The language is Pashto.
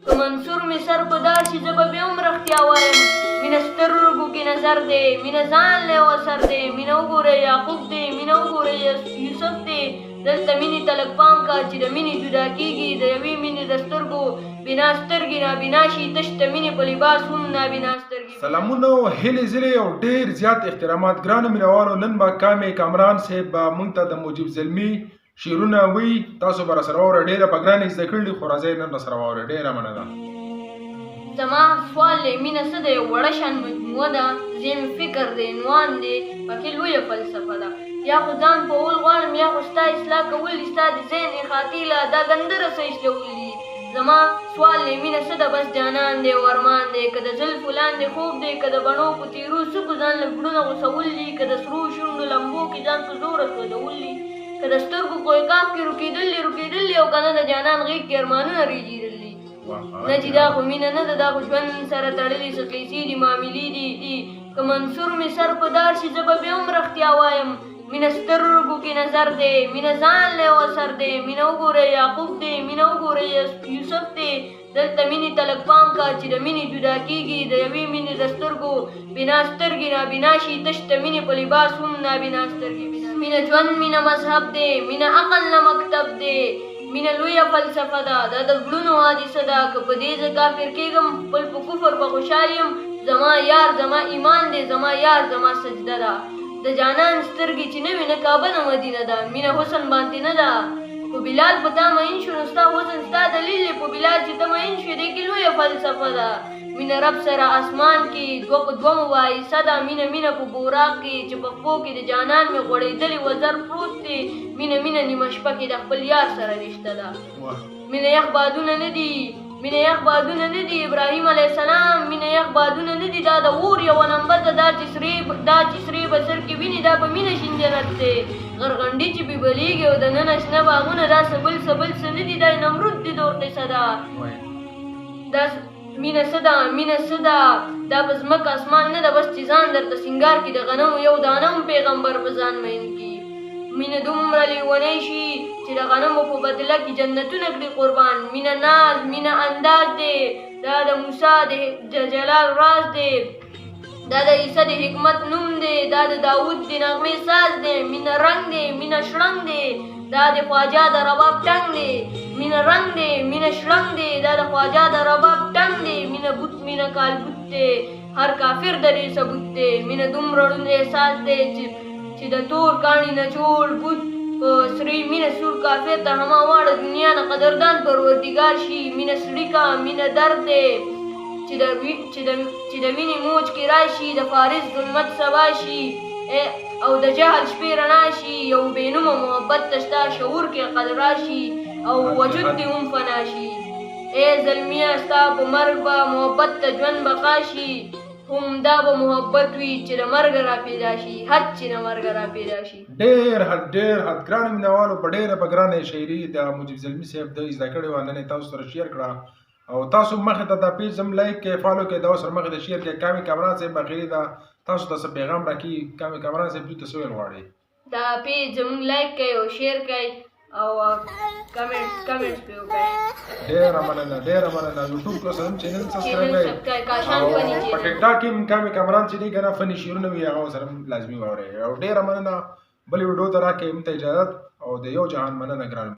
که منصور مې سر په دار شي زه به بیا هم رښتیا وایم مینه سترګو کې نظر دی مینه ځان لی وسر دی مینه وګورئ یعقوب دی مینه وګورئ یوسف دی دلته مینې ته لږ پام کا چې د مینې جدا کېږي د یوې مینې د سترګو بنا سترګې نابینا شي تش د مینې په لباس هم نابینا سترګې سلامونه او هیلې ځلې او ډېر زیات احترامات ګرانو مینوالو نن به کامې کامران صاحب به موږ ته د موجب زلمي شعرونه وی تاسو به راسره واورئ ډېره په ګرانې زده کړي خو راځئ نن راسره واورئ ډېره مننه ده زما سوال دی مینه څه دی وړه شان مجموعه ده ذهن فکر دی عنوان دی پکې لویه فلسفه ده یا خو ځان پوهول غواړم یا خو ستا اصلاح کول دي ستا د ذهن خاطیله دا ګندره څه ایسلول دي زما سوال دی مینه څه ده بس جانان دی ورمان دی که د زلفو لاندې خوب دی که د بڼو په تیرو څوکو ځان له ګړونه غوڅول دي که د سرو شونډو لمبو کې ځان په زوره سوځول دي که د سترګو کویکاف کې روکېدل دي او که نه د جانان غېږ کې ارمانونه رېږېدل دي نه چې دا خو مینه نه ده دا خو ژوند سره تړلې څه قیسې دي معاملې دي که منصور مې سر په دار شي زه به بیا هم رښتیا وایم مینه سترګو کې نظر دی مینه ځان لی وسر دی مینه وګورئ یعقوب دی مینه وګورئ یوسف دی دلته مینې ته لږ پام کا چې د مینې جدا کېږي د یوې مینې د سترګو بنا سترګې نابینا شي تش د مینې په لباس هم نابینا سترګې مینه ژوند مینه مذهب دی مینه عقل نه مکتب دی مینه لویه فلسفه ده دا د زړونو حادثه ده که په دې زه کافر کېږم خپل په کفر به خوشحال یم زما یار زما ایمان دی زما یار زما سجده ده د جانان سترګې چې نه وي نه کعبه نه مدینه ده مینه حسن باندې نه ده په بلال په تا مین شو نو ستا حسن ستا دلیل دی په بلال چې ته مین شوې دې کې لویه فلسفه ده مینه رب سره اسمان کې دوه په دوه مباحثه ده مینه په بوراق کې چې په پښو کې د جانان مې غوړېدلې وزر پروت دی مینه نیمه شپه کې د خپل یار سره رشته ده مینه یخ بادونه نه دي ابراهیم علیه السلام مینه یخ بادونه نه دي دا د اور یوه نمبر ده دا چې سرې به سر کې ویني دا به مینه شین جنت دی غرغنډي چې پې بلیږي او د ننه شنه باغونه دا سبل څه نه دي دا نمرود دي دور قصه ده دا مینه څه ده دا به ځمکه اسمان نه ده بس چې ځان درته سینګار کړي د غنمو یو دانه هم پیغمبر په ځان مین کړي مینه دومره لیونی شي چې د غنمو په بدله کې جنتونه کړي قربان مینه ناز مینه انداز دی دا د موسی د جلال راز دی دا د عیسی د حکمت نوم دی دا د داود د نغمې ساز دی مینه رنګ دی مینه شړنګ دی دا د خواجه د رباب ټنګ دی مینه رنګ دی مینه شړنګ دی دا د خواجه د رباب ټنګ دی مینه بوت مینه کالبوت دی هر کافر د دې ثبوت دی مینه دومره ړوند احساس دی چې د تور کاڼي نه جوړ بوت په سرې مینه سور کافر ته همه واړه دنیا نه قدردان پروردګار شي مینه سړي مینه درد دی چې د وینې موج کې راشي د فارس ظلمت سبا شي او د جهل شپې رڼا شي یو بېنومه محبت ته ستا شعور کې قد راشي او وجود دې هم فنا شي ای زلمیه ستا په مرګ به محبت ته ژوند بقا شي هم دا به محبت وي چې د مرګه را پیدا شي حد چې د مرګه را پیدا شي ډېر حد ګرانو مینوالو په ډېره په ګرانه شاعري د موجب زلمي صاحب د زده کړې وه نن یې تاسو سره شیر کړه او تاسو مخې ته دا پیج هم لایک کړئ فالو کړئ دا سره مخې ته شیر کړئ کامې کامران صاحب اخري دا تاسو ته څه پیغام راکړي کامې کامران صاحب دوی ته څه ویل غواړئ دا پیج زموږ لایک کړئ او شیر کړئ او کمنټس پې وکړئ ډېره مننه یوټیوب کې سره هم چینل سبسکرایب کړئ او په ټیک ټاک کې کامې کامران چې دي که نه فني شعرونه وي هغه سره هم لازمي واورئ او ډېره مننه بلې ویډیو ته راکړئ موږ ته اجازت او د یو جهان مننه ګرانو